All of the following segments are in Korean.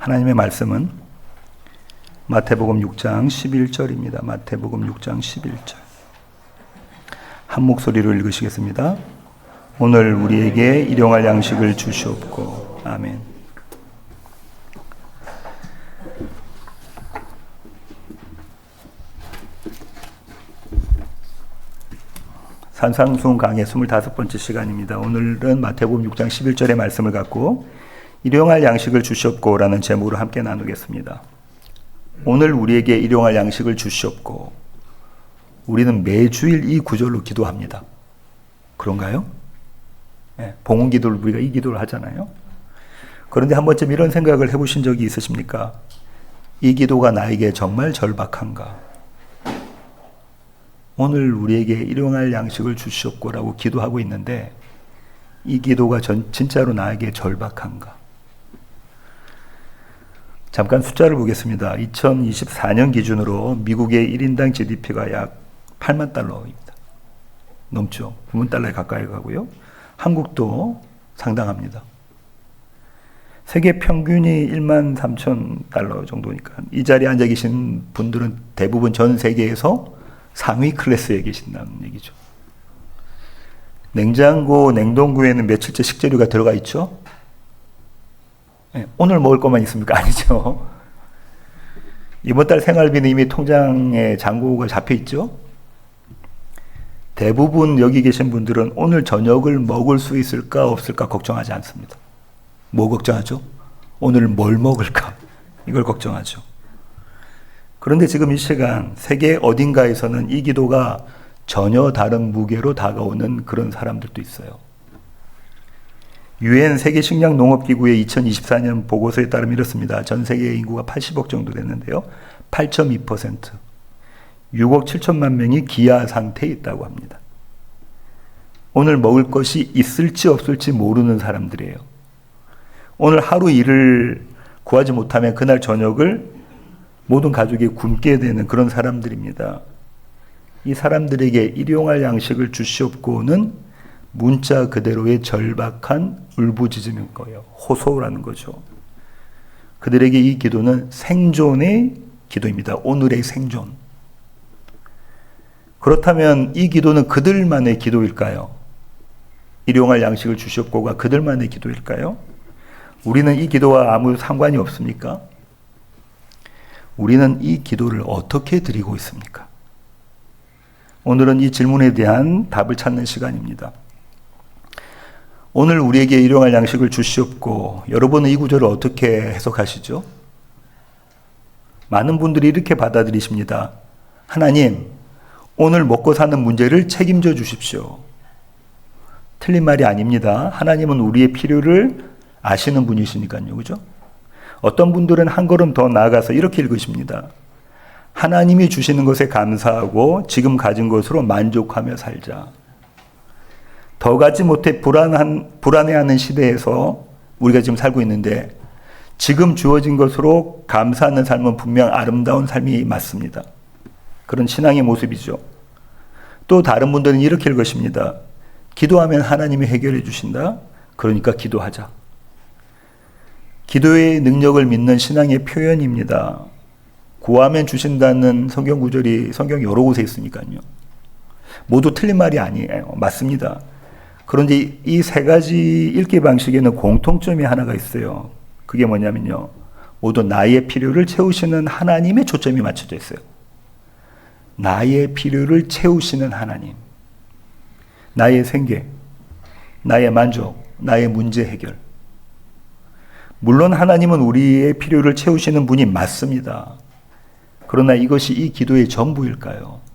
하나님의 말씀은 마태복음 6장 11절입니다. 마태복음 6장 11절. 한 목소리로 읽으시겠습니다. 오늘 우리에게 일용할 양식을 주시옵고. 아멘. 산상수훈 강의 25번째 시간입니다. 오늘은 마태복음 6장 11절의 말씀을 갖고 일용할 양식을 주시옵고 라는 제목으로 함께 나누겠습니다. 오늘 우리에게 일용할 양식을 주시옵고. 우리는 매주일 이 구절로 기도합니다. 그런가요? 네, 봉헌 기도를 우리가 이 기도를 하잖아요. 그런데 한 번쯤 이런 생각을 해보신 적이 있으십니까? 이 기도가 나에게 정말 절박한가? 오늘 우리에게 일용할 양식을 주시옵고라고 기도하고 있는데 이 기도가 진짜로 나에게 절박한가? 잠깐 숫자를 보겠습니다. 2024년 기준으로 미국의 1인당 GDP가 약 8만 달러입니다. 넘죠. 9만 달러에 가까이 가고요. 한국도 상당합니다. 세계 평균이 1만 3천 달러 정도니까 이 자리에 앉아 계신 분들은 대부분 전 세계에서 상위 클래스에 계신다는 얘기죠. 냉장고, 냉동고에는 며칠째 식재료가 들어가 있죠? 네, 오늘 먹을 것만 있습니까? 아니죠. 이번 달 생활비는 이미 통장에 잔고가 잡혀 있죠? 대부분 여기 계신 분들은 오늘 저녁을 먹을 수 있을까 없을까 걱정하지 않습니다. 뭐 걱정하죠? 오늘 뭘 먹을까? 이걸 걱정하죠. 그런데 지금 이 시간 세계 어딘가에서는 이 기도가 전혀 다른 무게로 다가오는 그런 사람들도 있어요. UN 세계 식량 농업 기구의 2024년 보고서에 따르면 이렇습니다. 전 세계 인구가 80억 정도 됐는데요. 8.2%, 6억 7천만 명이 기아 상태에 있다고 합니다. 오늘 먹을 것이 있을지 없을지 모르는 사람들이에요. 오늘 하루 일을 구하지 못하면 그날 저녁을 모든 가족이 굶게 되는 그런 사람들입니다. 이 사람들에게 일용할 양식을 주시옵고는 문자 그대로의 절박한 울부짖음인 거예요. 호소라는 거죠. 그들에게 이 기도는 생존의 기도입니다. 오늘의 생존. 그렇다면 이 기도는 그들만의 기도일까요? 일용할 양식을 주시옵고가 그들만의 기도일까요? 우리는 이 기도와 아무 상관이 없습니까? 우리는 이 기도를 어떻게 드리고 있습니까? 오늘은 이 질문에 대한 답을 찾는 시간입니다. 오늘 우리에게 일용할 양식을 주시옵고, 여러분은 이 구절을 어떻게 해석하시죠? 많은 분들이 이렇게 받아들이십니다. 하나님, 오늘 먹고 사는 문제를 책임져 주십시오. 틀린 말이 아닙니다. 하나님은 우리의 필요를 아시는 분이시니까요. 그죠? 어떤 분들은 한 걸음 더 나아가서 이렇게 읽으십니다. 하나님이 주시는 것에 감사하고 지금 가진 것으로 만족하며 살자. 더 가지 못해 불안해하는 시대에서 우리가 지금 살고 있는데 지금 주어진 것으로 감사하는 삶은 분명 아름다운 삶이 맞습니다. 그런 신앙의 모습이죠. 또 다른 분들은 이렇게 읽으십니다. 기도하면 하나님이 해결해 주신다. 그러니까 기도하자. 기도의 능력을 믿는 신앙의 표현입니다. 구하면 주신다는 성경 구절이 성경 여러 곳에 있으니까요. 모두 틀린 말이 아니에요. 맞습니다. 그런데 이 세 가지 읽기 방식에는 공통점이 하나가 있어요. 그게 뭐냐면요. 모두 나의 필요를 채우시는 하나님의 초점이 맞춰져 있어요. 나의 필요를 채우시는 하나님. 나의 생계, 나의 만족, 나의 문제 해결. 물론 하나님은 우리의 필요를 채우시는 분이 맞습니다. 그러나 이것이 이 기도의 전부일까요?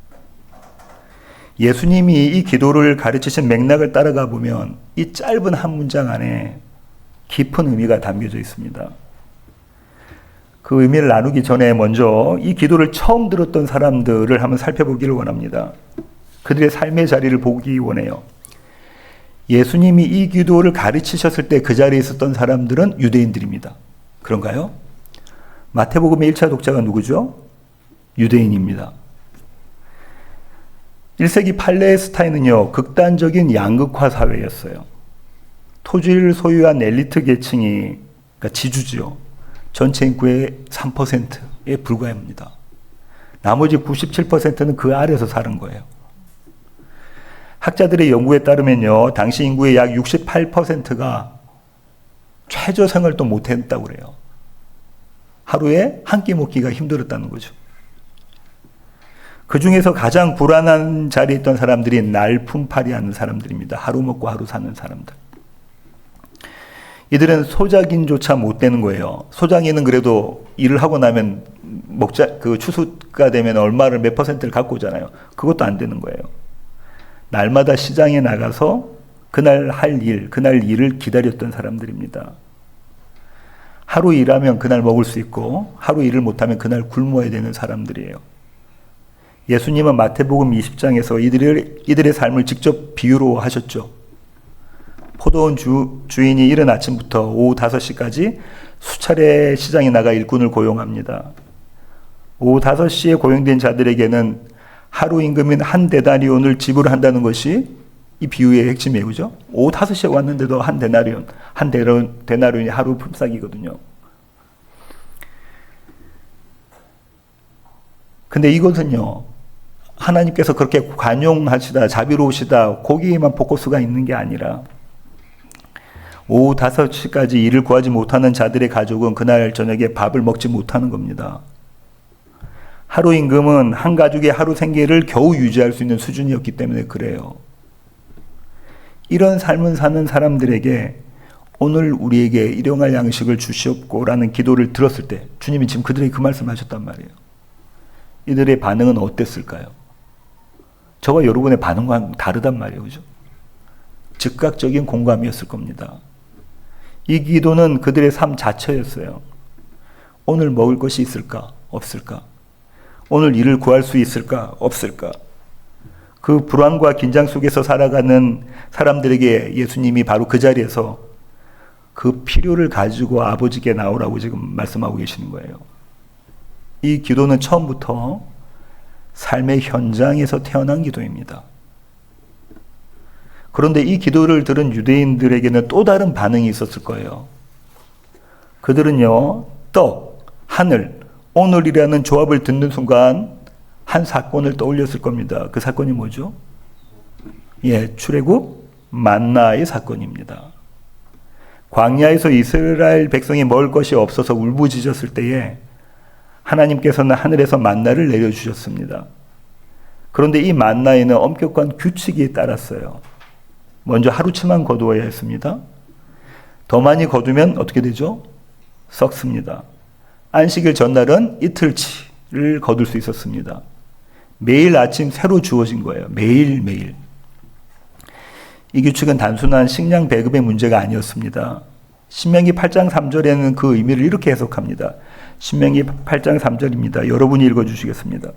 예수님이 이 기도를 가르치신 맥락을 따라가 보면 이 짧은 한 문장 안에 깊은 의미가 담겨져 있습니다. 그 의미를 나누기 전에 먼저 이 기도를 처음 들었던 사람들을 한번 살펴보기를 원합니다. 그들의 삶의 자리를 보기 원해요. 예수님이 이 기도를 가르치셨을 때 그 자리에 있었던 사람들은 유대인들입니다. 그런가요? 마태복음의 1차 독자가 누구죠? 유대인입니다. 1세기 팔레스타인은요, 극단적인 양극화 사회였어요. 토지를 소유한 엘리트 계층이, 그러니까 지주죠. 전체 인구의 3%에 불과합니다. 나머지 97%는 그 아래에서 사는 거예요. 학자들의 연구에 따르면요, 당시 인구의 약 68%가 최저 생활도 못했다고 그래요. 하루에 한 끼 먹기가 힘들었다는 거죠. 그 중에서 가장 불안한 자리에 있던 사람들이 날품팔이하는 사람들입니다. 하루 먹고 하루 사는 사람들. 이들은 소작인조차 못 되는 거예요. 소작인은 그래도 일을 하고 나면 추수가 되면 얼마를 몇 퍼센트를 갖고 오잖아요. 그것도 안 되는 거예요. 날마다 시장에 나가서 그날 할 일, 그날 일을 기다렸던 사람들입니다. 하루 일하면 그날 먹을 수 있고 하루 일을 못하면 그날 굶어야 되는 사람들이에요. 예수님은 마태복음 20장에서 이들의 삶을 직접 비유로 하셨죠. 포도원 주인이 이른 아침부터 오후 5시까지 수차례 시장에 나가 일꾼을 고용합니다. 오후 5시에 고용된 자들에게는 하루 임금인 한 데나리온을 지불한다는 것이 이 비유의 핵심이에요. 그죠? 오후 5시에 왔는데도 한 데나리온이 하루 품삯이거든요. 근데 이것은요, 하나님께서 그렇게 관용하시다, 자비로우시다, 거기에만 포커스가 있는 게 아니라 오후 5시까지 일을 구하지 못하는 자들의 가족은 그날 저녁에 밥을 먹지 못하는 겁니다. 하루 임금은 한 가족의 하루 생계를 겨우 유지할 수 있는 수준이었기 때문에 그래요. 이런 삶을 사는 사람들에게 오늘 우리에게 일용할 양식을 주시옵고라는 기도를 들었을 때 주님이 지금 그들에게 그 말씀하셨단 말이에요. 이들의 반응은 어땠을까요? 저와 여러분의 반응과 다르단 말이에요. 그죠? 즉각적인 공감이었을 겁니다. 이 기도는 그들의 삶 자체였어요. 오늘 먹을 것이 있을까? 없을까? 오늘 일을 구할 수 있을까? 없을까? 그 불안과 긴장 속에서 살아가는 사람들에게 예수님이 바로 그 자리에서 그 필요를 가지고 아버지께 나오라고 지금 말씀하고 계시는 거예요. 이 기도는 처음부터 삶의 현장에서 태어난 기도입니다. 그런데 이 기도를 들은 유대인들에게는 또 다른 반응이 있었을 거예요. 그들은요, 떡, 하늘, 오늘이라는 조합을 듣는 순간 한 사건을 떠올렸을 겁니다. 그 사건이 뭐죠? 출애굽 만나의 사건입니다. 광야에서 이스라엘 백성이 먹을 것이 없어서 울부짖었을 때에 하나님께서는 하늘에서 만나를 내려주셨습니다. 그런데 이 만나에는 엄격한 규칙이 따랐어요. 먼저 하루치만 거두어야 했습니다. 더 많이 거두면 어떻게 되죠? 썩습니다. 안식일 전날은 이틀치를 거둘 수 있었습니다. 매일 아침 새로 주어진 거예요. 매일매일. 이 규칙은 단순한 식량 배급의 문제가 아니었습니다. 신명기 8장 3절에는 그 의미를 이렇게 해석합니다. 신명기 8장 3절입니다. 여러분이 읽어주시겠습니다.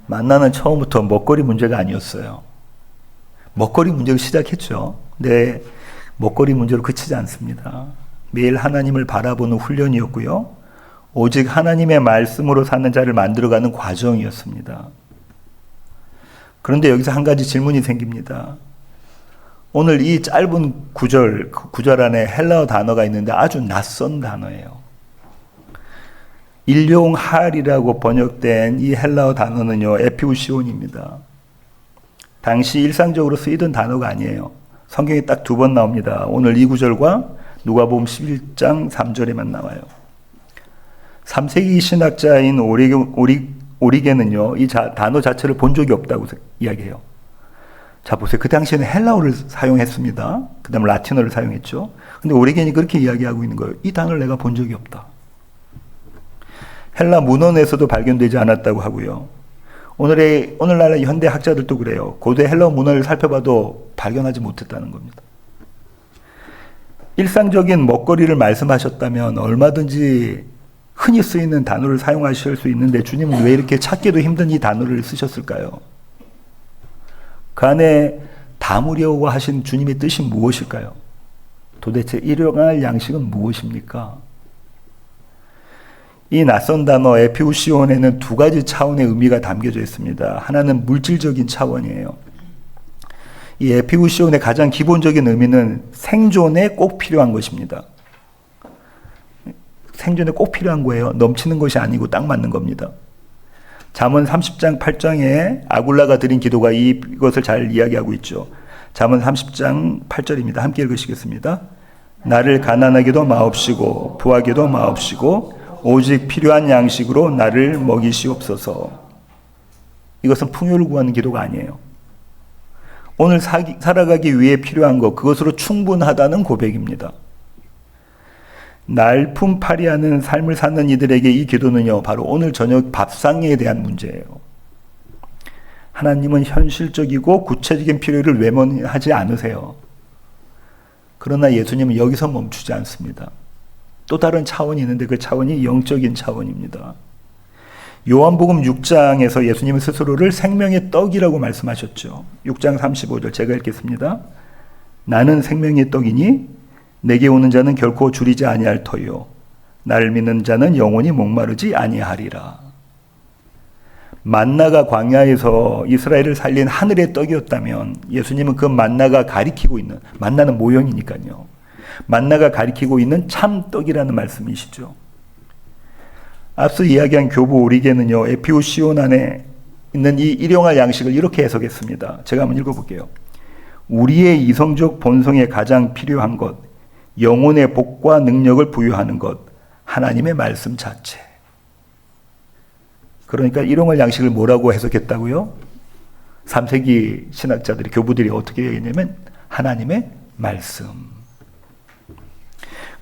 만나는 처음부터 먹거리 문제가 아니었어요. 먹거리 문제로 시작했죠. 근데 먹거리 문제로 그치지 않습니다. 매일 하나님을 바라보는 훈련이었고요. 오직 하나님의 말씀으로 사는 자를 만들어가는 과정이었습니다. 그런데 여기서 한 가지 질문이 생깁니다. 오늘 이 짧은 구절 안에 헬라어 단어가 있는데 아주 낯선 단어예요. 일용할이라고 번역된 이 헬라어 단어는요, 에피우시온입니다. 당시 일상적으로 쓰이던 단어가 아니에요. 성경에 딱 2번 나옵니다. 오늘 이 구절과 누가복음 11장 3절에만 나와요. 3세기 신학자인 오리겐은요, 이 단어 자체를 본 적이 없다고 이야기해요. 자, 보세요. 그 당시에는 헬라어를 사용했습니다. 그 다음에 라틴어를 사용했죠. 근데 오리겐이 그렇게 이야기하고 있는 거예요. 이 단어를 내가 본 적이 없다. 헬라 문헌에서도 발견되지 않았다고 하고요. 오늘날 현대 학자들도 그래요. 고대 헬라 문헌을 살펴봐도 발견하지 못했다는 겁니다. 일상적인 먹거리를 말씀하셨다면 얼마든지 흔히 쓰이는 단어를 사용하실 수 있는데 주님은 왜 이렇게 찾기도 힘든 이 단어를 쓰셨을까요? 그 안에 담으려고 하신 주님의 뜻이 무엇일까요? 도대체 일용할 양식은 무엇입니까? 이 낯선 단어 에피우시온에는 두 가지 차원의 의미가 담겨져 있습니다. 하나는 물질적인 차원이에요. 이 에피우시온의 가장 기본적인 의미는 생존에 꼭 필요한 것입니다. 생존에 꼭 필요한 거예요. 넘치는 것이 아니고 딱 맞는 겁니다. 잠언 30장 8장에 아굴라가 드린 기도가 이것을 잘 이야기하고 있죠. 잠언 30장 8절입니다. 함께 읽으시겠습니다. 나를 가난하게도 마옵시고 부하게도 마옵시고 오직 필요한 양식으로 나를 먹이시옵소서. 이것은 풍요를 구하는 기도가 아니에요. 오늘 살아가기 위해 필요한 것, 그것으로 충분하다는 고백입니다. 날품팔이하는 삶을 사는 이들에게 이 기도는요, 바로 오늘 저녁 밥상에 대한 문제예요. 하나님은 현실적이고 구체적인 필요를 외면하지 않으세요. 그러나 예수님은 여기서 멈추지 않습니다. 또 다른 차원이 있는데 그 차원이 영적인 차원입니다. 요한복음 6장에서 예수님은 스스로를 생명의 떡이라고 말씀하셨죠. 6장 35절 제가 읽겠습니다. 나는 생명의 떡이니 내게 오는 자는 결코 줄이지 아니할 터요 나를 믿는 자는 영원히 목마르지 아니하리라. 만나가 광야에서 이스라엘을 살린 하늘의 떡이었다면 예수님은 그 만나가 가리키고 있는, 만나는 모형이니까요, 만나가 가리키고 있는 참 떡이라는 말씀이시죠. 앞서 이야기한 교부 오리게는요, 에피우시온 안에 있는 이 일용할 양식을 이렇게 해석했습니다. 제가 한번 읽어볼게요. 우리의 이성적 본성에 가장 필요한 것, 영혼의 복과 능력을 부여하는 것, 하나님의 말씀 자체. 그러니까 일용할 양식을 뭐라고 해석했다고요? 3세기 신학자들이, 교부들이 어떻게 얘기했냐면 하나님의 말씀.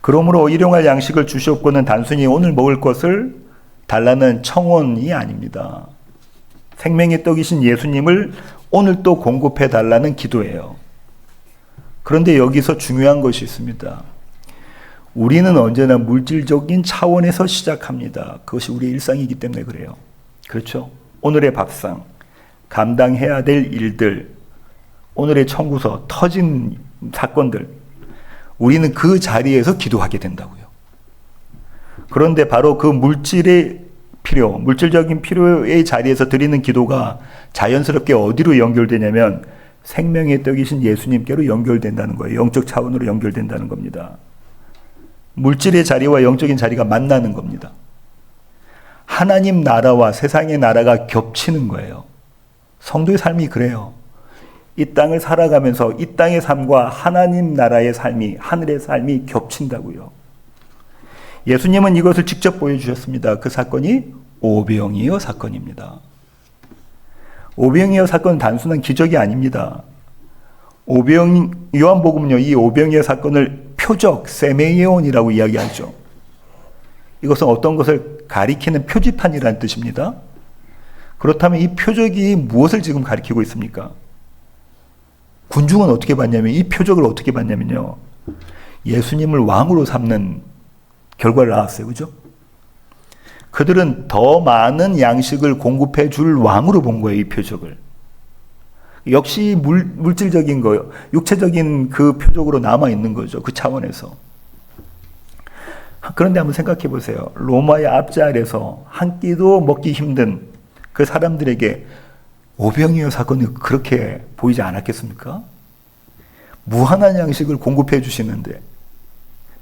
그러므로 일용할 양식을 주시옵고는 단순히 오늘 먹을 것을 달라는 청원이 아닙니다. 생명의 떡이신 예수님을 오늘 또 공급해 달라는 기도예요. 그런데 여기서 중요한 것이 있습니다. 우리는 언제나 물질적인 차원에서 시작합니다. 그것이 우리의 일상이기 때문에 그래요. 그렇죠? 오늘의 밥상, 감당해야 될 일들, 오늘의 청구서, 터진 사건들, 우리는 그 자리에서 기도하게 된다고요. 그런데 바로 그 물질의 필요, 물질적인 필요의 자리에서 드리는 기도가 자연스럽게 어디로 연결되냐면 생명의 떡이신 예수님께로 연결된다는 거예요. 영적 차원으로 연결된다는 겁니다. 물질의 자리와 영적인 자리가 만나는 겁니다. 하나님 나라와 세상의 나라가 겹치는 거예요. 성도의 삶이 그래요. 이 땅을 살아가면서 이 땅의 삶과 하나님 나라의 삶이, 하늘의 삶이 겹친다고요. 예수님은 이것을 직접 보여주셨습니다. 그 사건이 오병이어 사건입니다. 오병이어 사건은 단순한 기적이 아닙니다. 요한복음은요, 이 오병이어 사건을 표적, 세메이온이라고 이야기하죠. 이것은 어떤 것을 가리키는 표지판이라는 뜻입니다. 그렇다면 이 표적이 무엇을 지금 가리키고 있습니까? 군중은 어떻게 봤냐면, 이 표적을 어떻게 봤냐면요, 예수님을 왕으로 삼는 결과를 낳았어요. 그죠? 그들은 더 많은 양식을 공급해 줄 왕으로 본 거예요, 이 표적을. 역시 물질적인 거, 육체적인 그 표적으로 남아있는 거죠. 그 차원에서. 그런데 한번 생각해 보세요. 로마의 앞자리에서 한 끼도 먹기 힘든 그 사람들에게 오병이어 사건이 그렇게 보이지 않았겠습니까? 무한한 양식을 공급해 주시는데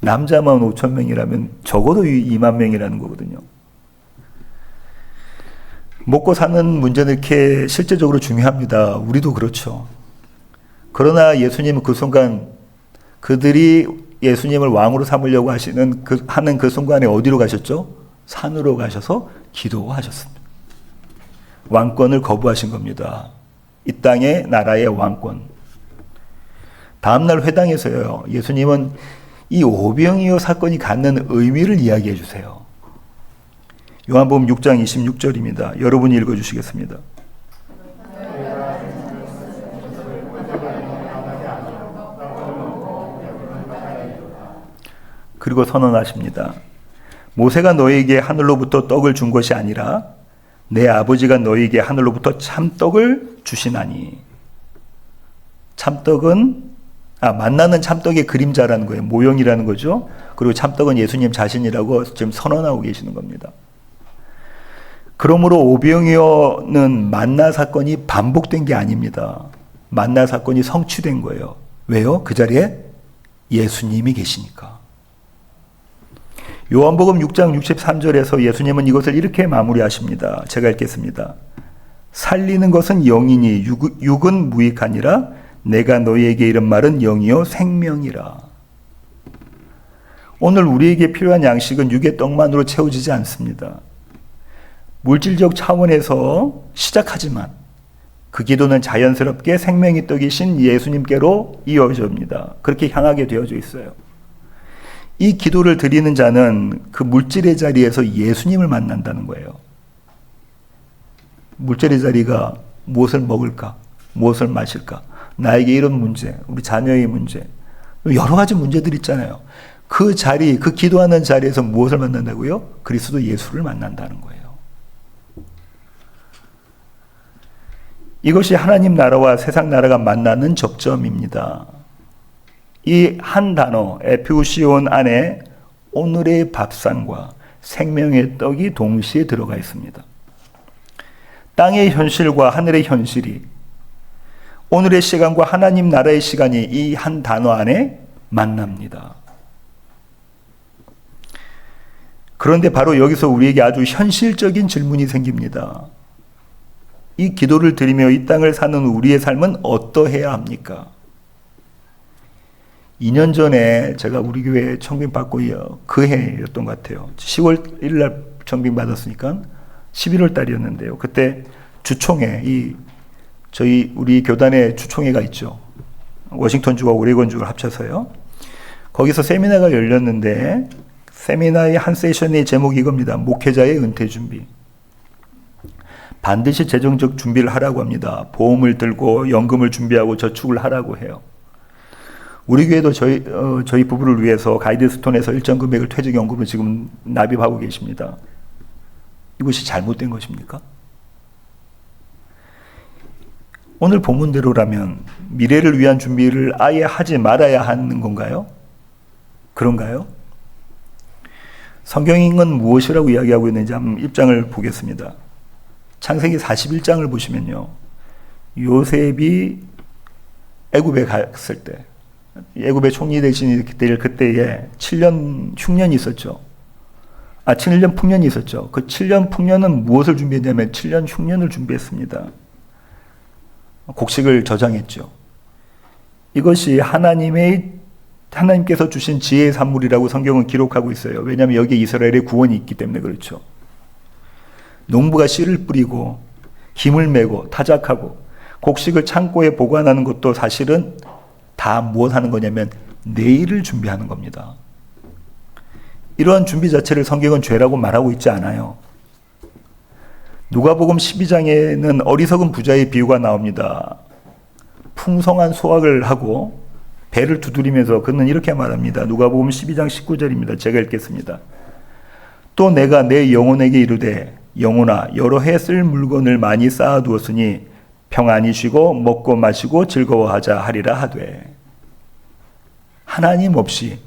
남자만 5천 명이라면 적어도 2만 명이라는 거거든요. 먹고 사는 문제는 이렇게 실제적으로 중요합니다. 우리도 그렇죠. 그러나 예수님은 그 순간 그들이 예수님을 왕으로 삼으려고 하는 그 순간에 어디로 가셨죠? 산으로 가셔서 기도하셨습니다. 왕권을 거부하신 겁니다. 이 땅의 나라의 왕권. 다음날 회당에서요, 예수님은 이 오병이어 사건이 갖는 의미를 이야기해 주세요. 요한복음 6장 26절입니다. 여러분이 읽어주시겠습니다. 그리고 선언하십니다. 모세가 너에게 하늘로부터 떡을 준 것이 아니라 내 아버지가 너에게 하늘로부터 참떡을 주시나니. 참떡은 만나는 참떡의 그림자라는 거예요. 모형이라는 거죠. 그리고 참떡은 예수님 자신이라고 지금 선언하고 계시는 겁니다. 그러므로 오병이어는 만나 사건이 반복된 게 아닙니다. 만나 사건이 성취된 거예요. 왜요? 그 자리에 예수님이 계시니까. 요한복음 6장 63절에서 예수님은 이것을 이렇게 마무리하십니다. 제가 읽겠습니다. 살리는 것은 영이니 육은 무익하니라. 내가 너희에게 이른 말은 영이요 생명이라. 오늘 우리에게 필요한 양식은 육의 떡만으로 채워지지 않습니다. 물질적 차원에서 시작하지만 그 기도는 자연스럽게 생명의 떡이신 예수님께로 이어집니다. 그렇게 향하게 되어져 있어요. 이 기도를 드리는 자는 그 물질의 자리에서 예수님을 만난다는 거예요. 물질의 자리가 무엇을 먹을까? 무엇을 마실까? 나에게 이런 문제, 우리 자녀의 문제, 여러 가지 문제들이 있잖아요. 그 자리, 그 기도하는 자리에서 무엇을 만난다고요? 그리스도 예수를 만난다는 거예요. 이것이 하나님 나라와 세상 나라가 만나는 접점입니다. 이 한 단어 에피우시온 안에 오늘의 밥상과 생명의 떡이 동시에 들어가 있습니다. 땅의 현실과 하늘의 현실이 오늘의 시간과 하나님 나라의 시간이 이 한 단어 안에 만납니다. 그런데 바로 여기서 우리에게 아주 현실적인 질문이 생깁니다. 이 기도를 드리며 이 땅을 사는 우리의 삶은 어떠해야 합니까? 2년 전에 제가 우리 교회에 청빙 받고 그 해였던 것 같아요. 10월 1일 날 청빙 받았으니까 11월 달이었는데요. 그때 주총회, 우리 교단의 주총회가 있죠. 워싱턴주와 오레곤주를 합쳐서요. 거기서 세미나가 열렸는데 세미나의 한 세션의 제목이 이겁니다. 목회자의 은퇴 준비. 반드시 재정적 준비를 하라고 합니다. 보험을 들고 연금을 준비하고 저축을 하라고 해요. 우리 교회도 저희 부부를 위해서 가이드스톤에서 일정 금액을 퇴직연금을 지금 납입하고 계십니다. 이것이 잘못된 것입니까? 오늘 본문대로라면 미래를 위한 준비를 아예 하지 말아야 하는 건가요? 그런가요? 성경은 무엇이라고 이야기하고 있는지 한번 입장을 보겠습니다. 창세기 41장을 보시면요. 요셉이 애굽에 갔을 때 애굽의 총리 대신이 될 그때에 7년 흉년이 있었죠. 7년 풍년이 있었죠. 그 7년 풍년은 무엇을 준비했냐면 7년 흉년을 준비했습니다. 곡식을 저장했죠. 이것이 하나님께서 주신 지혜의 산물이라고 성경은 기록하고 있어요. 왜냐하면 여기에 이스라엘의 구원이 있기 때문에 그렇죠. 농부가 씨를 뿌리고 김을 메고 타작하고 곡식을 창고에 보관하는 것도 사실은 다 무엇 하는 거냐면 내일을 준비하는 겁니다. 이러한 준비 자체를 성경은 죄라고 말하고 있지 않아요. 누가복음 12장에는 어리석은 부자의 비유가 나옵니다. 풍성한 소확을 하고 배를 두드리면서 그는 이렇게 말합니다. 누가복음 12장 19절입니다. 제가 읽겠습니다. 또 내가 내 영혼에게 이르되 영혼아 여러 해 쓸 물건을 많이 쌓아두었으니 평안히 쉬고 먹고 마시고 즐거워하자 하리라 하되. 하나님 없이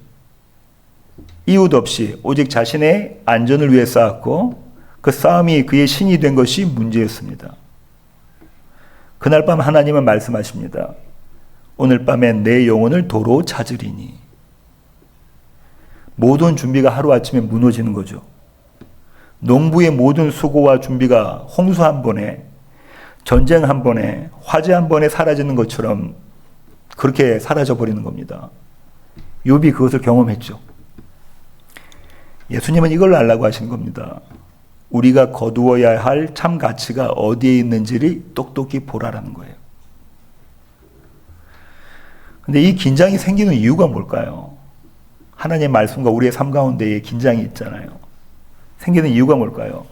이웃 없이 오직 자신의 안전을 위해 쌓았고 그 싸움이 그의 신이 된 것이 문제였습니다. 그날 밤 하나님은 말씀하십니다. 오늘 밤에 내 영혼을 도로 찾으리니. 모든 준비가 하루아침에 무너지는 거죠. 농부의 모든 수고와 준비가 홍수 한 번에, 전쟁 한 번에, 화재 한 번에 사라지는 것처럼 그렇게 사라져버리는 겁니다. 욥이 그것을 경험했죠. 예수님은 이걸 알라고 하신 겁니다. 우리가 거두어야 할 참 가치가 어디에 있는지를 똑똑히 보라라는 거예요. 근데 이 긴장이 생기는 이유가 뭘까요? 하나님의 말씀과 우리의 삶 가운데에 긴장이 있잖아요. 생기는 이유가 뭘까요?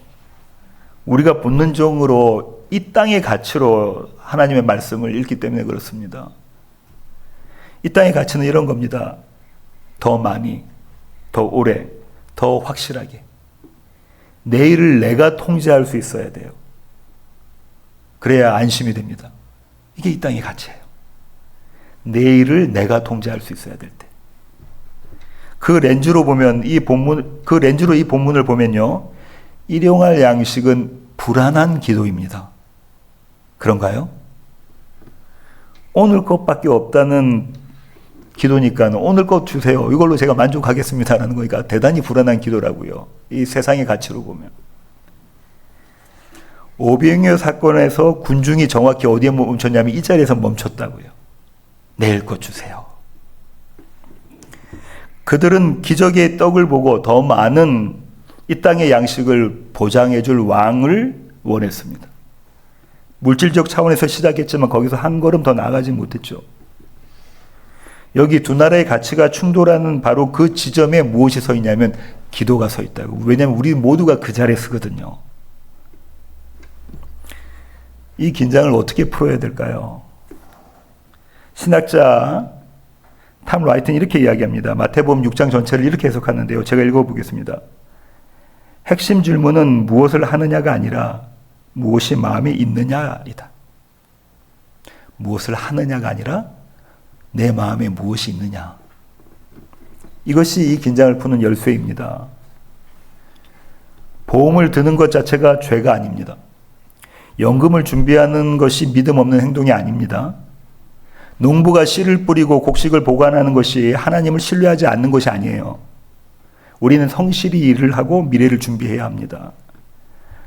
우리가 본능적으로 이 땅의 가치로 하나님의 말씀을 읽기 때문에 그렇습니다. 이 땅의 가치는 이런 겁니다. 더 많이, 더 오래, 더 확실하게. 내일을 내가 통제할 수 있어야 돼요. 그래야 안심이 됩니다. 이게 이 땅의 가치예요. 내 일을 내가 통제할 수 있어야 될 때. 그 렌즈로 이 본문을 보면요. 일용할 양식은 불안한 기도입니다. 그런가요? 오늘 것밖에 없다는 기도니까 오늘 것 주세요. 이걸로 제가 만족하겠습니다라는 거니까 대단히 불안한 기도라고요. 이 세상의 가치로 보면. 오병이어 사건에서 군중이 정확히 어디에 멈췄냐면 이 자리에서 멈췄다고요. 내일 것 주세요. 그들은 기적의 떡을 보고 더 많은 이 땅의 양식을 보장해 줄 왕을 원했습니다. 물질적 차원에서 시작했지만 거기서 한 걸음 더 나아가지 못했죠. 여기 두 나라의 가치가 충돌하는 바로 그 지점에 무엇이 서 있냐면 기도가 서 있다고. 왜냐하면 우리 모두가 그 자리에 서거든요. 이 긴장을 어떻게 풀어야 될까요? 신학자 탐 라이트는 이렇게 이야기합니다. 마태복음 6장 전체를 이렇게 해석하는데요. 제가 읽어보겠습니다. 핵심 질문은 무엇을 하느냐가 아니라 무엇이 마음에 있느냐이다. 무엇을 하느냐가 아니라 내 마음에 무엇이 있느냐. 이것이 이 긴장을 푸는 열쇠입니다. 보험을 드는 것 자체가 죄가 아닙니다. 연금을 준비하는 것이 믿음 없는 행동이 아닙니다. 농부가 씨를 뿌리고 곡식을 보관하는 것이 하나님을 신뢰하지 않는 것이 아니에요. 우리는 성실히 일을 하고 미래를 준비해야 합니다.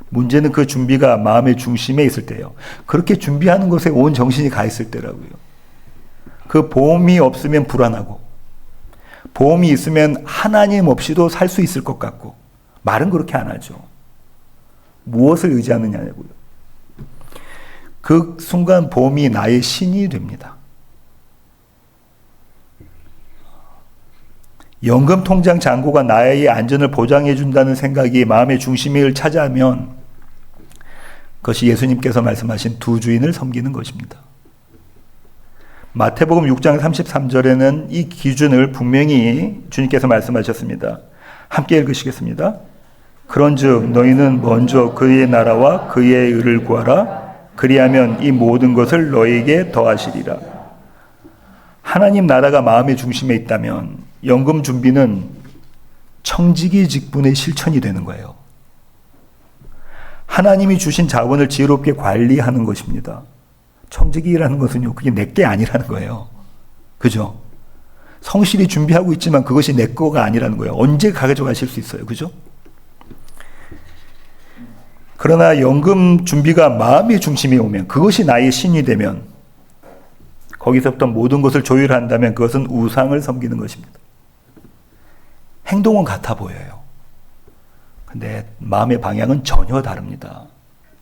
문제는 그 준비가 마음의 중심에 있을 때예요. 그렇게 준비하는 것에 온 정신이 가 있을 때라고요. 그 보험이 없으면 불안하고 보험이 있으면 하나님 없이도 살 수 있을 것 같고 말은 그렇게 안 하죠. 무엇을 의지하느냐고요. 그 순간 보험이 나의 신이 됩니다. 연금 통장 잔고가 나의 안전을 보장해 준다는 생각이 마음의 중심을 차지하면 그것이 예수님께서 말씀하신 두 주인을 섬기는 것입니다. 마태복음 6장 33절에는 이 기준을 분명히 주님께서 말씀하셨습니다. 함께 읽으시겠습니다. 그런즉 너희는 먼저 그의 나라와 그의 의를 구하라. 그리하면 이 모든 것을 너희에게 더하시리라. 하나님 나라가 마음의 중심에 있다면 연금 준비는 청지기 직분의 실천이 되는 거예요. 하나님이 주신 자원을 지혜롭게 관리하는 것입니다. 청지기라는 것은요, 그게 내 게 아니라는 거예요. 그죠? 성실히 준비하고 있지만 그것이 내 거가 아니라는 거예요. 언제 가져가실 수 있어요. 그죠? 그러나 연금 준비가 마음의 중심에 오면, 그것이 나의 신이 되면, 거기서부터 모든 것을 조율한다면 그것은 우상을 섬기는 것입니다. 행동은 같아 보여요. 근데 마음의 방향은 전혀 다릅니다.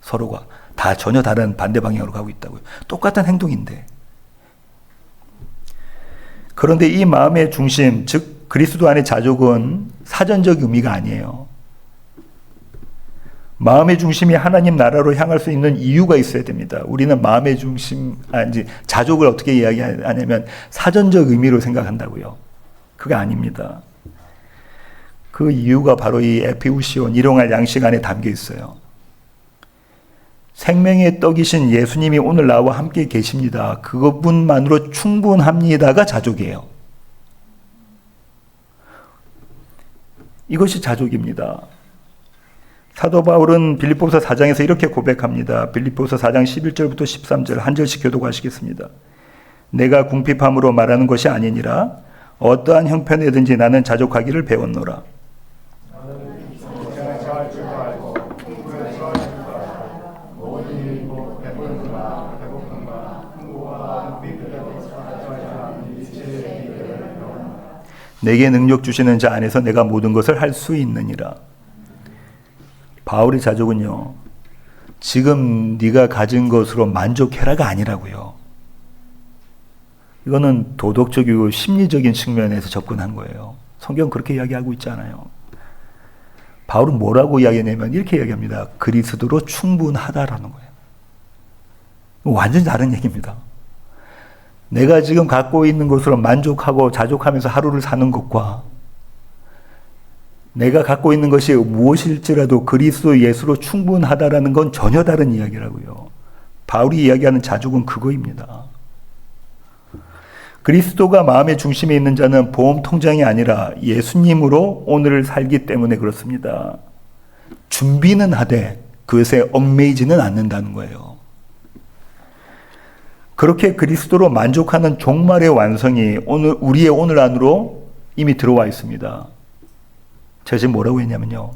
서로가 다 전혀 다른 반대 방향으로 가고 있다고요. 똑같은 행동인데. 그런데 이 마음의 중심, 즉 그리스도 안의 자족은 사전적 의미가 아니에요. 마음의 중심이 하나님 나라로 향할 수 있는 이유가 있어야 됩니다. 우리는 마음의 중심, 자족을 어떻게 이야기하냐면 사전적 의미로 생각한다고요. 그게 아닙니다. 그 이유가 바로 이 에피우시온, 일용할 양식 안에 담겨 있어요. 생명의 떡이신 예수님이 오늘 나와 함께 계십니다. 그것뿐만으로 충분합니다가 자족이에요. 이것이 자족입니다. 사도 바울은 빌립보서 4장에서 이렇게 고백합니다. 빌립보서 4장 11절부터 13절 한 절씩 교독하시겠습니다. 내가 궁핍함으로 말하는 것이 아니니라. 어떠한 형편에든지 나는 자족하기를 배웠노라. 내게 능력 주시는 자 안에서 내가 모든 것을 할 수 있느니라. 바울의 자족은요, 지금 네가 가진 것으로 만족해라가 아니라고요. 이거는 도덕적이고 심리적인 측면에서 접근한 거예요. 성경 그렇게 이야기하고 있지 않아요. 바울은 뭐라고 이야기하냐면 이렇게 이야기합니다. 그리스도로 충분하다라는 거예요. 완전히 다른 얘기입니다. 내가 지금 갖고 있는 것으로 만족하고 자족하면서 하루를 사는 것과 내가 갖고 있는 것이 무엇일지라도 그리스도 예수로 충분하다라는 건 전혀 다른 이야기라고요. 바울이 이야기하는 자족은 그거입니다. 그리스도가 마음의 중심에 있는 자는 보험 통장이 아니라 예수님으로 오늘을 살기 때문에 그렇습니다. 준비는 하되 그것에 얽매이지는 않는다는 거예요. 그렇게 그리스도로 만족하는 종말의 완성이 우리의 오늘 안으로 이미 들어와 있습니다. 제가 지금 뭐라고 했냐면요.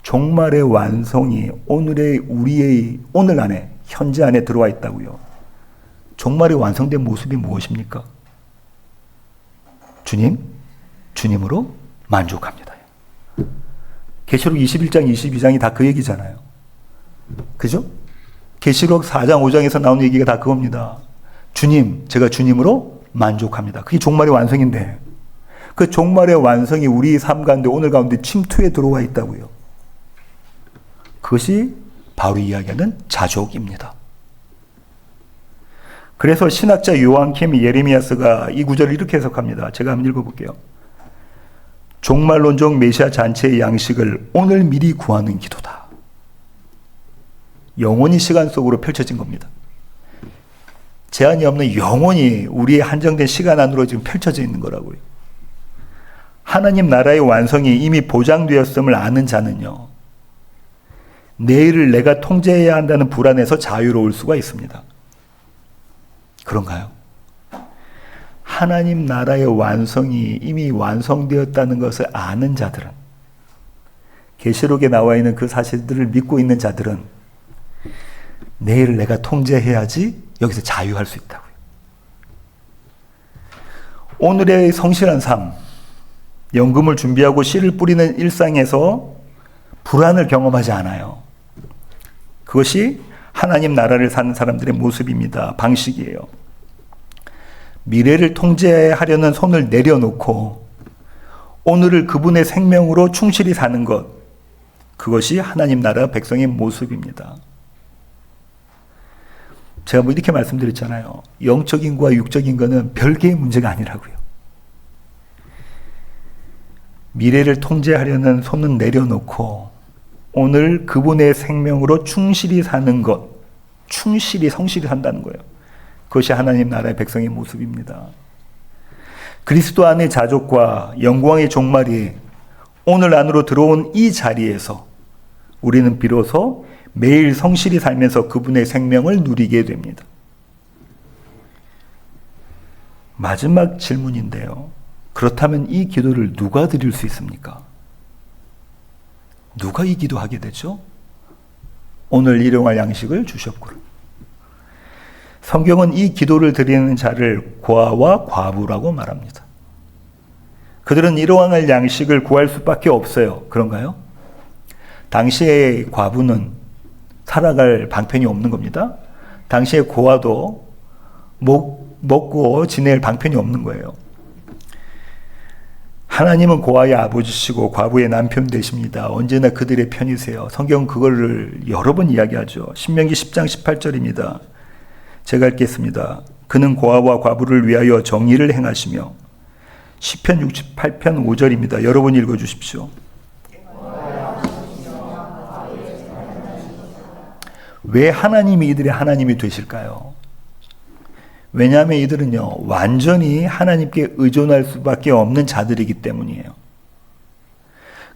종말의 완성이 우리의 오늘 안에, 현재 안에 들어와 있다고요. 종말의 완성된 모습이 무엇입니까? 주님으로 만족합니다. 계시록 21장, 22장이 다 그 얘기잖아요. 그죠? 계시록 4장, 5장에서 나오는 얘기가 다 그겁니다. 제가 주님으로 만족합니다. 그게 종말의 완성인데, 그 종말의 완성이 우리 삶 가운데, 오늘 가운데 침투에 들어와 있다고요. 그것이 바로 이야기하는 자족입니다. 그래서 신학자 요한킴 예레미야스가 이 구절을 이렇게 해석합니다. 제가 한번 읽어볼게요. 종말론적 메시아 잔치의 양식을 오늘 미리 구하는 기도다. 영원히 시간 속으로 펼쳐진 겁니다. 제한이 없는 영원히 우리의 한정된 시간 안으로 지금 펼쳐져 있는 거라고요. 하나님 나라의 완성이 이미 보장되었음을 아는 자는요, 내일을 내가 통제해야 한다는 불안에서 자유로울 수가 있습니다. 그런가요? 하나님 나라의 완성이 이미 완성되었다는 것을 아는 자들은, 계시록에 나와 있는 그 사실들을 믿고 있는 자들은 내일을 내가 통제해야지 여기서 자유할 수 있다고요. 오늘의 성실한 삶, 연금을 준비하고 씨를 뿌리는 일상에서 불안을 경험하지 않아요. 그것이 하나님 나라를 사는 사람들의 모습입니다. 방식이에요. 미래를 통제하려는 손을 내려놓고 오늘을 그분의 생명으로 충실히 사는 것, 그것이 하나님 나라 백성의 모습입니다. 제가 이렇게 말씀드렸잖아요. 영적인 것과 육적인 것은 별개의 문제가 아니라고요. 미래를 통제하려는 손은 내려놓고 오늘 그분의 생명으로 충실히 사는 것, 성실히 산다는 거예요. 그것이 하나님 나라의 백성의 모습입니다. 그리스도 안의 자족과 영광의 종말이 오늘 안으로 들어온 이 자리에서 우리는 비로소 매일 성실히 살면서 그분의 생명을 누리게 됩니다. 마지막 질문인데요. 그렇다면 이 기도를 누가 드릴 수 있습니까? 누가 이 기도하게 되죠? 오늘 일용할 양식을 주셨구나. 성경은 이 기도를 드리는 자를 고아와 과부라고 말합니다. 그들은 일용할 양식을 구할 수밖에 없어요. 그런가요? 당시의 과부는 살아갈 방편이 없는 겁니다. 당시의 고아도 먹고 지낼 방편이 없는 거예요. 하나님은 고아의 아버지시고 과부의 남편 되십니다. 언제나 그들의 편이세요. 성경은 그거를 여러 번 이야기하죠. 신명기 10장 18절입니다. 제가 읽겠습니다. 그는 고아와 과부를 위하여 정의를 행하시며, 시편 68편 5절입니다. 여러분 읽어주십시오. 왜 하나님이 이들의 하나님이 되실까요? 왜냐하면 이들은요, 완전히 하나님께 의존할 수밖에 없는 자들이기 때문이에요.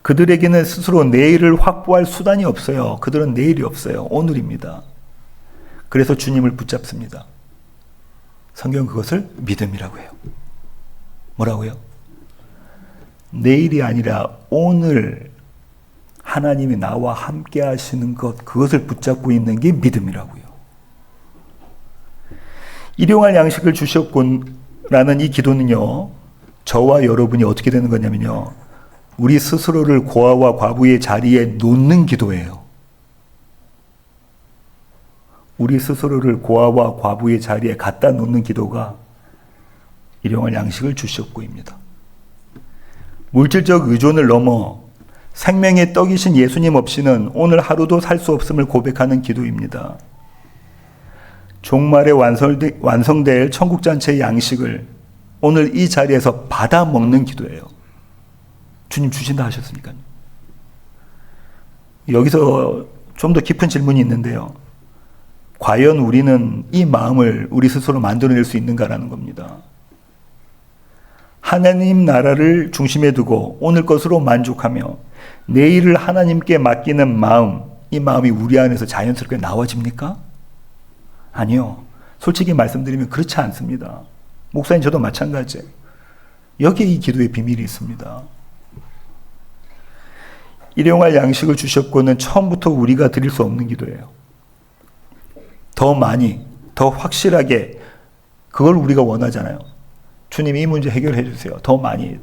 그들에게는 스스로 내일을 확보할 수단이 없어요. 그들은 내일이 없어요. 오늘입니다. 그래서 주님을 붙잡습니다. 성경은 그것을 믿음이라고 해요. 뭐라고요? 내일이 아니라 오늘 하나님이 나와 함께 하시는 것, 그것을 붙잡고 있는 게 믿음이라고요. 일용할 양식을 주셨군라는 이 기도는요, 저와 여러분이 어떻게 되는 거냐면요, 우리 스스로를 고아와 과부의 자리에 놓는 기도예요. 우리 스스로를 고아와 과부의 자리에 갖다 놓는 기도가 일용할 양식을 주셨고입니다. 물질적 의존을 넘어 생명의 떡이신 예수님 없이는 오늘 하루도 살 수 없음을 고백하는 기도입니다. 종말에 완성될 천국잔치의 양식을 오늘 이 자리에서 받아 먹는 기도예요. 주님 주신다 하셨으니까요. 여기서 좀 더 깊은 질문이 있는데요. 과연 우리는 이 마음을 우리 스스로 만들어낼 수 있는가라는 겁니다. 하나님 나라를 중심에 두고 오늘 것으로 만족하며 내일을 하나님께 맡기는 마음, 이 마음이 우리 안에서 자연스럽게 나와집니까? 아니요. 솔직히 말씀드리면 그렇지 않습니다. 목사님 저도 마찬가지예요. 여기에 이 기도의 비밀이 있습니다. 일용할 양식을 주셨고는 처음부터 우리가 드릴 수 없는 기도예요. 더 많이, 더 확실하게 그걸 우리가 원하잖아요. 주님 이 문제 해결해 주세요. 더 많이.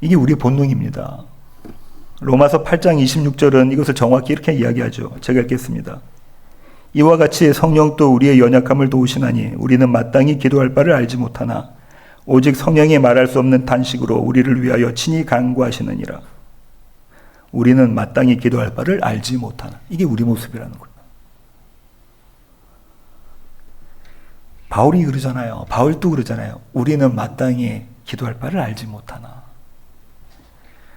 이게 우리의 본능입니다. 로마서 8장 26절은 이것을 정확히 이렇게 이야기하죠. 제가 읽겠습니다. 이와 같이 성령도 우리의 연약함을 도우시나니 우리는 마땅히 기도할 바를 알지 못하나 오직 성령이 말할 수 없는 탄식으로 우리를 위하여 친히 간구하시느니라. 우리는 마땅히 기도할 바를 알지 못하나. 이게 우리 모습이라는 거예요. 바울이 그러잖아요. 바울도 그러잖아요. 우리는 마땅히 기도할 바를 알지 못하나.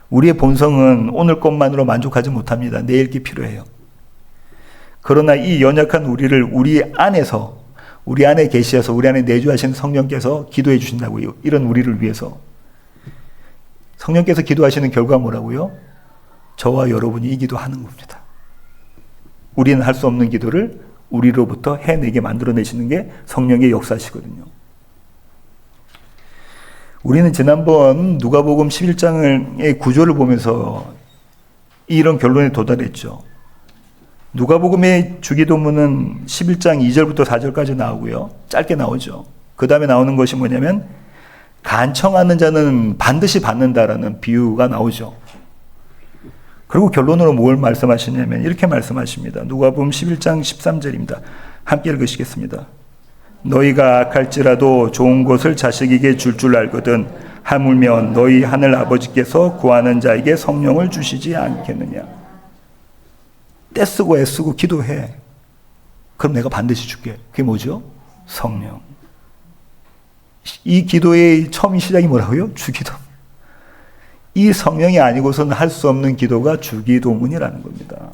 우리의 본성은 오늘 것만으로 만족하지 못합니다. 내일 게 필요해요. 그러나 이 연약한 우리를 우리 안에서, 우리 안에 계시어서 우리 안에 내주하신 성령께서 기도해 주신다고요. 이런 우리를 위해서. 성령께서 기도하시는 결과 뭐라고요? 저와 여러분이 이 기도하는 겁니다. 우리는 할 수 없는 기도를 우리로부터 해내게 만들어내시는 게 성령의 역사시거든요. 우리는 지난번 누가복음 11장의 구조를 보면서 이런 결론에 도달했죠. 누가복음의 주기도문은 11장 2절부터 4절까지 나오고요. 짧게 나오죠. 그 다음에 나오는 것이 뭐냐면 간청하는 자는 반드시 받는다라는 비유가 나오죠. 그리고 결론으로 뭘 말씀하시냐면 이렇게 말씀하십니다. 누가복음 11장 13절입니다. 함께 읽으시겠습니다. 너희가 악할지라도 좋은 것을 자식에게 줄 알거든 하물며 너희 하늘 아버지께서 구하는 자에게 성령을 주시지 않겠느냐. 떼쓰고 애쓰고 기도해. 그럼 내가 반드시 줄게. 그게 뭐죠? 성령. 이 기도의 처음 시작이 뭐라고요? 주기도. 이 성령이 아니고서는 할 수 없는 기도가 주기도문이라는 겁니다.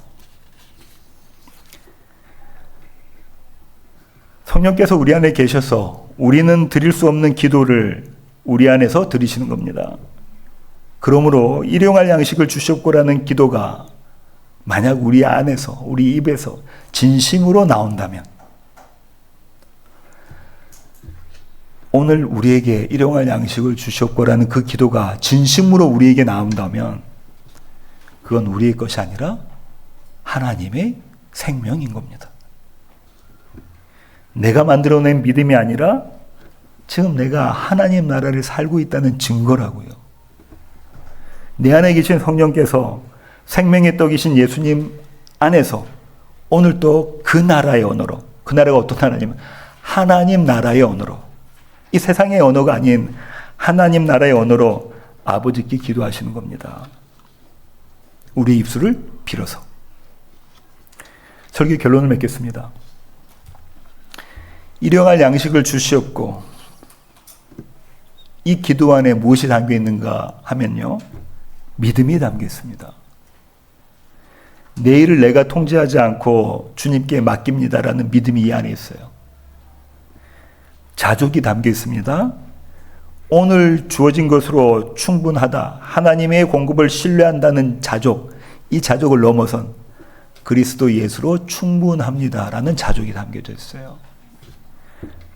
성령께서 우리 안에 계셔서 우리는 드릴 수 없는 기도를 우리 안에서 드리시는 겁니다. 그러므로 일용할 양식을 주셨고라는 기도가 만약 우리 안에서, 우리 입에서 진심으로 나온다면 오늘 우리에게 일용할 양식을 주셨고라는 그 기도가 진심으로 우리에게 나온다면 그건 우리의 것이 아니라 하나님의 생명인 겁니다. 내가 만들어낸 믿음이 아니라 지금 내가 하나님 나라를 살고 있다는 증거라고요. 내 안에 계신 성령께서 생명의 떡이신 예수님 안에서 오늘 또 그 나라의 언어로, 그 나라가 어떤 나라냐면 하나님 나라의 언어로, 이 세상의 언어가 아닌 하나님 나라의 언어로 아버지께 기도하시는 겁니다. 우리의 입술을 빌어서. 설교 결론을 맺겠습니다. 일용할 양식을 주시옵고 이 기도 안에 무엇이 담겨 있는가 하면요, 믿음이 담겨 있습니다. 내일을 내가 통제하지 않고 주님께 맡깁니다라는 믿음이 이 안에 있어요. 자족이 담겨 있습니다. 오늘 주어진 것으로 충분하다. 하나님의 공급을 신뢰한다는 자족, 이 자족을 넘어선 그리스도 예수로 충분합니다라는 자족이 담겨져 있어요.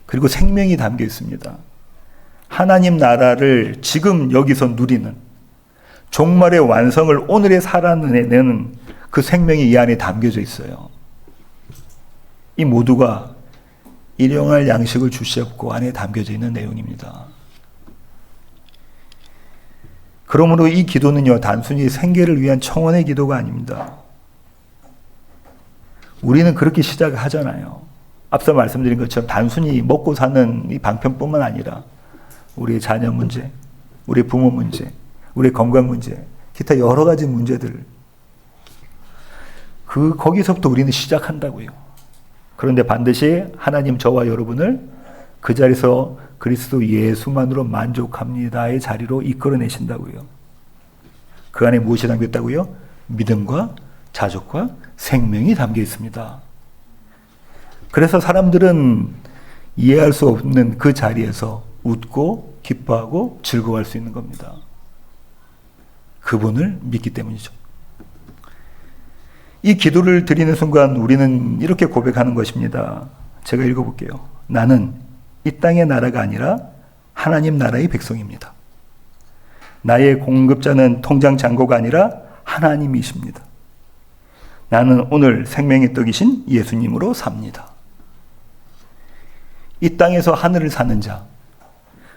그리고 생명이 담겨 있습니다. 하나님 나라를 지금 여기서 누리는 종말의 완성을 오늘에 살아내는 그 생명이 이 안에 담겨져 있어요. 이 모두가 일용할 양식을 주시옵고 안에 담겨져 있는 내용입니다. 그러므로 이 기도는요, 단순히 생계를 위한 청원의 기도가 아닙니다. 우리는 그렇게 시작하잖아요. 앞서 말씀드린 것처럼 단순히 먹고 사는 이 방편뿐만 아니라 우리의 자녀 문제, 우리 부모 문제, 우리 건강 문제, 기타 여러 가지 문제들, 거기서부터 우리는 시작한다고요. 그런데 반드시 하나님 저와 여러분을 그 자리에서 그리스도 예수만으로 만족합니다의 자리로 이끌어내신다고요. 그 안에 무엇이 담겨 있다고요? 믿음과 자족과 생명이 담겨 있습니다. 그래서 사람들은 이해할 수 없는 그 자리에서 웃고 기뻐하고 즐거워할 수 있는 겁니다. 그분을 믿기 때문이죠. 이 기도를 드리는 순간 우리는 이렇게 고백하는 것입니다. 제가 읽어볼게요. 나는 이 땅의 나라가 아니라 하나님 나라의 백성입니다. 나의 공급자는 통장 잔고가 아니라 하나님이십니다. 나는 오늘 생명의 떡이신 예수님으로 삽니다. 이 땅에서 하늘을 사는 자,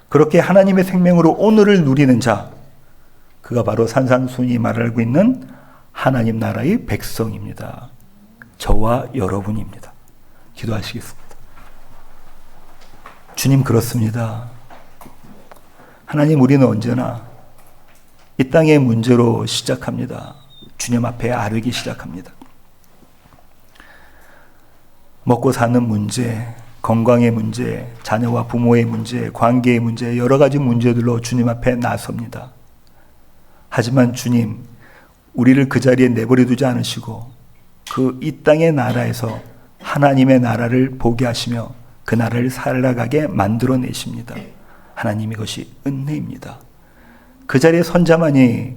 그렇게 하나님의 생명으로 오늘을 누리는 자, 그가 바로 산산순이 말하고 있는 하나님 나라의 백성입니다. 저와 여러분입니다. 기도하시겠습니다. 주님, 그렇습니다. 하나님, 우리는 언제나 이 땅의 문제로 시작합니다. 주님 앞에 아르기 시작합니다. 먹고 사는 문제, 건강의 문제, 자녀와 부모의 문제, 관계의 문제, 여러 가지 문제들로 주님 앞에 나섭니다. 하지만 주님, 우리를 그 자리에 내버려 두지 않으시고 그 이 땅의 나라에서 하나님의 나라를 보게 하시며 그 나라를 살아가게 만들어내십니다. 하나님, 이것이 은혜입니다. 그 자리에 선 자만이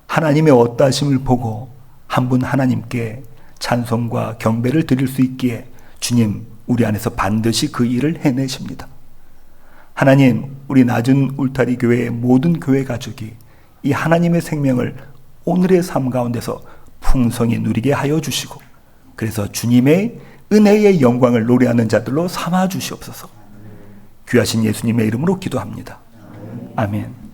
하나님의 어떠하심을 보고 한 분 하나님께 찬송과 경배를 드릴 수 있기에 주님, 우리 안에서 반드시 그 일을 해내십니다. 하나님, 우리 낮은 울타리 교회의 모든 교회 가족이 이 하나님의 생명을 오늘의 삶 가운데서 풍성히 누리게 하여 주시고, 그래서 주님의 은혜의 영광을 노래하는 자들로 삼아 주시옵소서. 귀하신 예수님의 이름으로 기도합니다. 아멘.